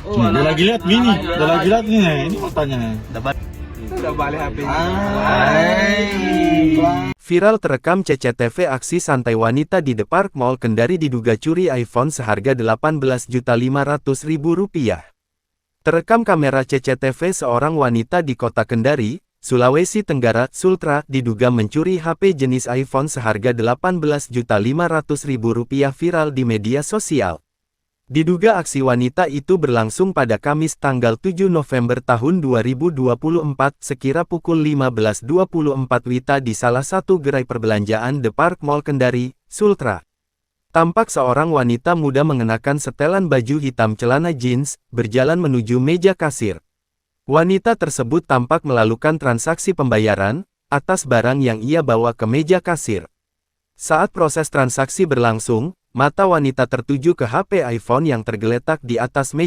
Udah lagi lihat mini, udah lagi lihat nih, ini fotonya. Udah balik HP-nya. Viral terekam CCTV aksi santai wanita di The Park Mall Kendari diduga curi iPhone seharga Rp18.500.000. Terekam kamera CCTV seorang wanita di kota Kendari, Sulawesi Tenggara, Sultra, diduga mencuri HP jenis iPhone seharga Rp18.500.000 viral di media sosial. Diduga aksi wanita itu berlangsung pada Kamis tanggal 7 November tahun 2024 sekira pukul 15.24 WITA di salah satu gerai perbelanjaan The Park Mall Kendari, Sultra. Tampak seorang wanita muda mengenakan setelan baju hitam celana jeans, berjalan menuju meja kasir. Wanita tersebut tampak melakukan transaksi pembayaran atas barang yang ia bawa ke meja kasir. Saat proses transaksi berlangsung, mata wanita tertuju ke HP iPhone yang tergeletak di atas meja